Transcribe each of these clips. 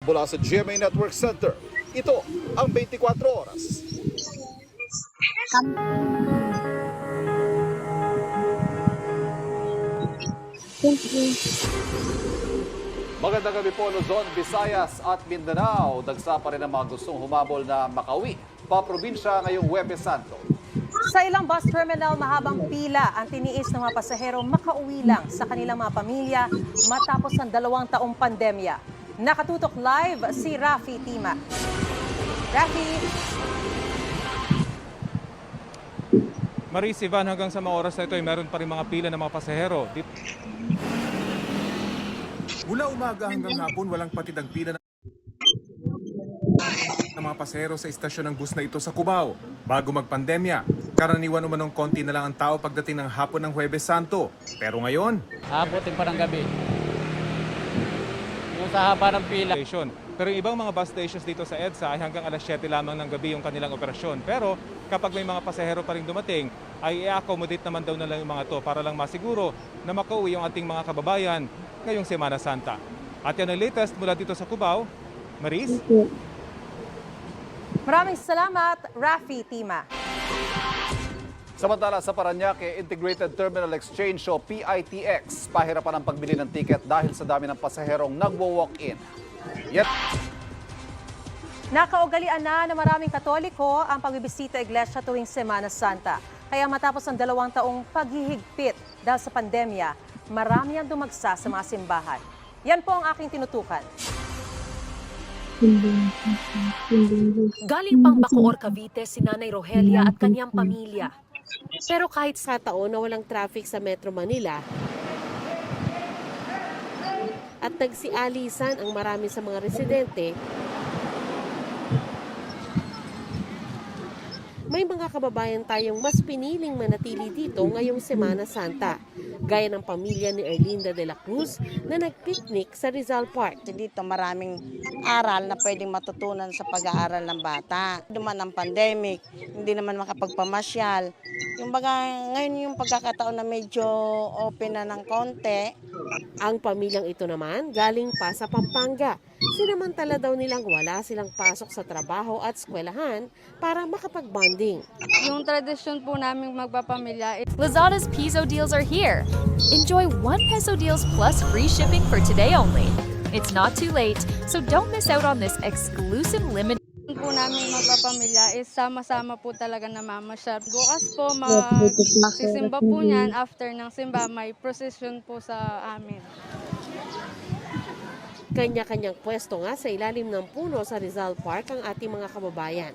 Mula sa GMA Network Center, ito ang 24 Oras. Magandang gabi po Luzon, Visayas at Mindanao. Dagsa pa rin ang mga gustong humabol na makauwi pa probinsya ngayong Huwebes Santo. Sa ilang bus terminal, mahabang pila ang tiniis ng mga pasahero makauwi lang sa kanilang mga pamilya matapos ng 2 taong pandemya. Nakatutok live si Rafi Tima. Rafi! Maris, Ivan, hanggang sa mga oras na ito ay meron pa rin mga pila ng mga pasahero. Mula umaga hanggang hapon, walang patid ang pila ng mga pasahero sa istasyon ng bus na ito sa Cubao. Bago magpandemya, karaniwan umanong konti na lang ang tao pagdating ng hapon ng Huwebes Santo. Pero ngayon, abutin pa ng gabi. Yung sa haba ng pila. Pero yung ibang mga bus stations dito sa EDSA ay hanggang alas 7 lamang ng gabi yung kanilang operasyon. Pero kapag may mga pasahero pa rin dumating, ay i-accommodate naman daw na lang yung mga to para lang masiguro na makauwi yung ating mga kababayan ngayong Semana Santa. At yan ang latest mula dito sa Cubao. Maris? Maraming salamat, Rafi Tima. Samantala sa Parañaque Integrated Terminal Exchange o PITX, pahirapan ang pagbili ng tiket dahil sa dami ng pasaherong nagwo-walk-in. Yet, Nakaugalian na ng maraming Katoliko ang pagbibisita iglesia tuwing Semana Santa. Kaya matapos ang 2 taong paghihigpit dahil sa pandemya, marami ang dumagsa sa mga simbahan. Yan po ang aking tinutukan. Galing pang Bacoor, Cavite si Nanay Rogelia at kanyang pamilya. Pero kahit sa taon na walang traffic sa Metro Manila, at nagsialisan ang marami sa mga residente, may mga kababayan tayong mas piniling manatili dito ngayong Semana Santa, gaya ng pamilya ni Erlinda de la Cruz na nagpiknik sa Rizal Park. Dito maraming aral na pwedeng matutunan sa pag-aaral ng bata. Duman ang pandemic, hindi naman makapagpamasyal. Yung baga, ngayon yung pagkakataon na medyo open na ng konti. Ang pamilyang ito naman galing pa sa Pampanga. Sinamantala daw nilang wala silang pasok sa trabaho at eskwelahan para makapag-bonding. Yung tradisyon po namin magpapamilya. Lazada's Piso deals are here. Enjoy 1 peso deals plus free shipping for today only. It's not too late, so don't miss out on this exclusive limited Po namin magpapamilya is sama-sama po talaga na mamasyal. Bukas po magsisimba po niyan. After ng simba, may procession po sa amin. Kanya-kanyang pwesto nga sa ilalim ng puno sa Rizal Park ang ating mga kababayan.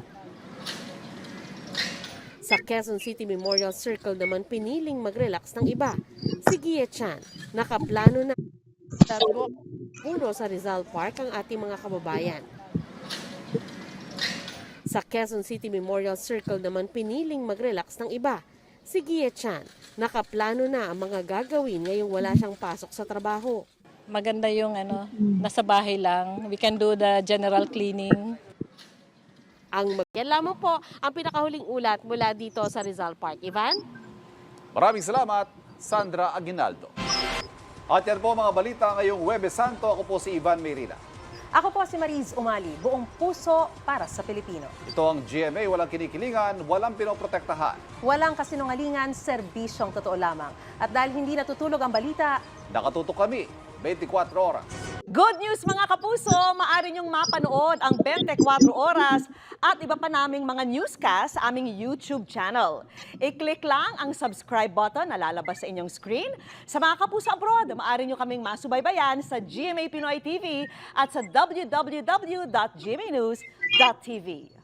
Sa Quezon City Memorial Circle naman piniling mag-relax ng iba. Si Gia Chan, nakaplano na sa puno sa Rizal Park ang ating mga kababayan. Sa Quezon City Memorial Circle naman piniling mag-relax ng iba. Si Gia Chan, nakaplano na ang mga gagawin ngayong wala siyang pasok sa trabaho. Maganda yung nasa bahay lang. We can do the general cleaning. Yan lamang po ang pinakahuling ulat mula dito sa Rizal Park. Ivan? maraming salamat, Sandra Aguinaldo. At yan po mga balita ngayong Huwebes Santo. Ako po si Ivan Mayrina. Ako po si Mariz Umali, buong puso para sa Pilipino. Ito ang GMA, walang kinikilingan, walang pinoprotektahan. Walang kasinungalingan, serbisyong totoo lamang. At dahil hindi natutulog ang balita, Nakatutok kami, 24 oras. good news mga kapuso! Maaari niyong mapanood ang 24 oras at iba pa naming mga newscast sa aming YouTube channel. I-click lang ang subscribe button na lalabas sa inyong screen. Sa mga kapuso abroad, maaari niyo kaming masubaybayan sa GMA Pinoy TV at sa www.gmanews.tv.